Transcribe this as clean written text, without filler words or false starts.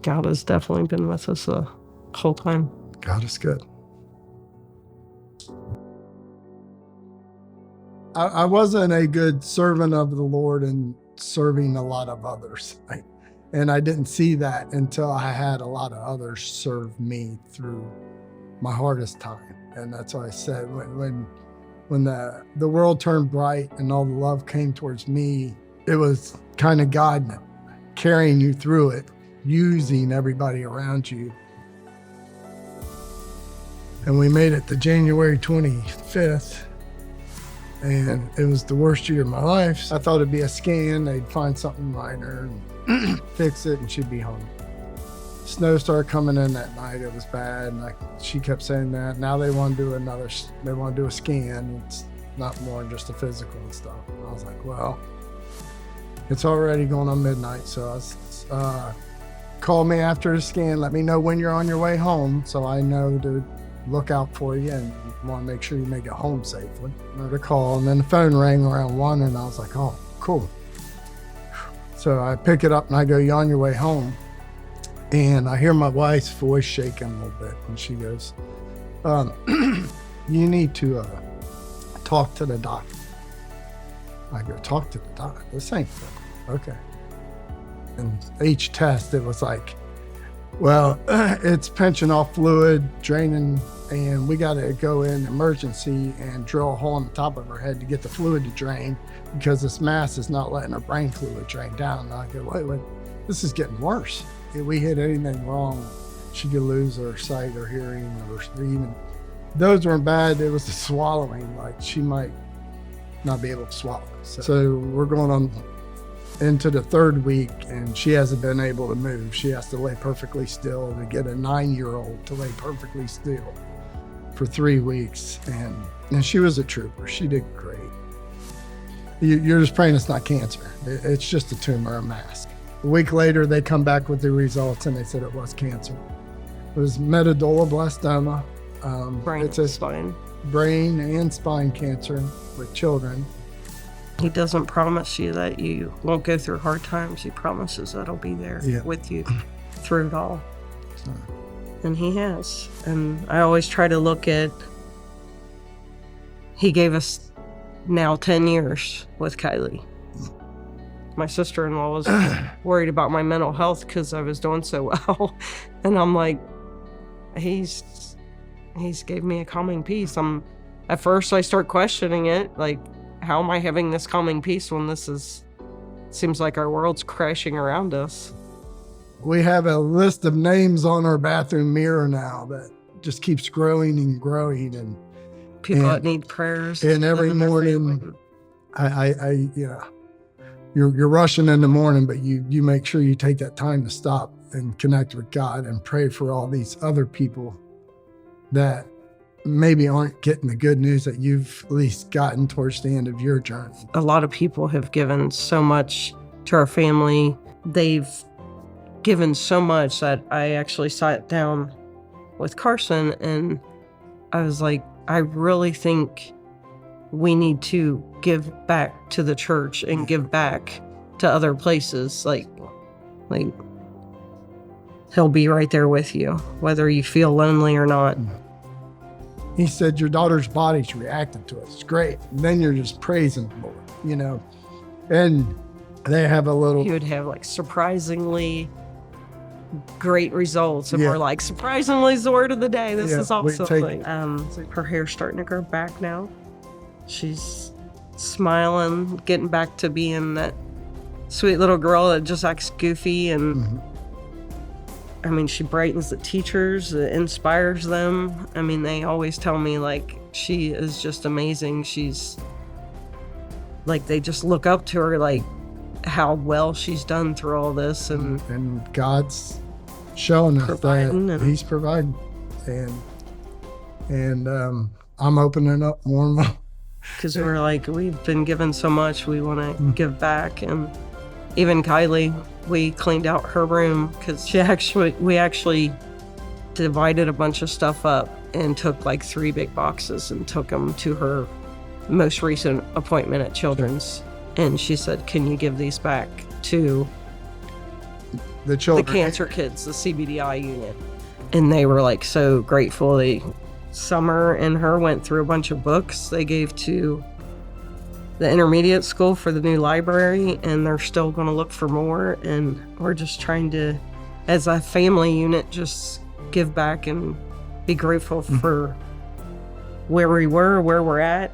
God has definitely been with us the whole time. God is good. I wasn't a good servant of the Lord and serving a lot of others. And I didn't see that until I had a lot of others serve me through my hardest time. And that's why I said when the world turned bright and all the love came towards me, it was kind of God carrying you through it, using everybody around you. And we made it to January 25th. And it was the worst year of my life. I thought it'd be a scan. They'd find something minor and fix it, and she'd be home. Snow started coming in that night. It was bad. And she kept saying that. Now they want to do they want to do a scan. It's not more than just a physical and stuff. And I was like, well, it's already going on midnight. So I was, call me after the scan. Let me know when you're on your way home so I know to look out for you and want to make sure you make it home safely. Another call, and then the phone rang around 1, and I was like, oh, cool. So I pick it up and I go, you on your way home? And I hear my wife's voice shaking a little bit, and she goes, you need to talk to the doctor. I go, talk to the doctor? This ain't good. Okay. And each test, it was like, well, it's pinching off fluid, draining, and we got to go in emergency and drill a hole in the top of her head to get the fluid to drain because this mass is not letting her brain fluid drain down. And I go, wait, this is getting worse. If we hit anything wrong, she could lose her sight or hearing or even. Those weren't bad. It was the swallowing. Like she might not be able to swallow. So we're going on into the 3rd week, and she hasn't been able to move. She has to lay perfectly still to get a 9-year-old to lay perfectly still for 3 weeks. And she was a trooper. She did great. You're just praying it's not cancer. It's just a tumor, a mass. A week later, they come back with the results, and they said it was cancer. It was medulloblastoma. Brain and spine cancer with children. He doesn't promise you that you won't go through hard times. He promises that he'll be there with you through it all. And he has. And I always try to look at, he gave us now 10 years with Kylie. My sister-in-law was worried about my mental health because I was doing so well. And I'm like, he's gave me a calming peace. At first I start questioning it, like, how am I having this calming peace when seems like our world's crashing around us? We have a list of names on our bathroom mirror now that just keeps growing and growing. And people that need prayers. And every morning, you're rushing in the morning, but you make sure you take that time to stop and connect with God and pray for all these other people that maybe aren't getting the good news that you've at least gotten towards the end of your journey. A lot of people have given so much to our family. They've given so much that I actually sat down with Carson and I was like, I really think we need to give back to the church and give back to other places. Like he'll be right there with you, whether you feel lonely or not. He said, your daughter's body's reacting to it. It's great. And then you're just praising the Lord, And they have a little... He would have surprisingly great results. And we're like, surprisingly is the word of the day. This is awesome. Her hair's starting to grow back now. She's smiling, getting back to being that sweet little girl that just acts goofy and... she brightens the teachers, inspires them. They always tell me, she is just amazing. She's, they just look up to her, how well she's done through all this. And God's showing us that He's providing. And I'm opening up more and more. Because we're we've been given so much, we want to give back. And even Kylie, we cleaned out her room because we actually divided a bunch of stuff up and took 3 big boxes and took them to her most recent appointment at Children's. And she said, can you give these back to the children, the cancer kids, the CBDI unit. And they were like so grateful. Summer and her went through a bunch of books they gave to the intermediate school for the new library, and they're still going to look for more. And we're just trying to, as a family unit, just give back and be grateful for where we were, where we're at,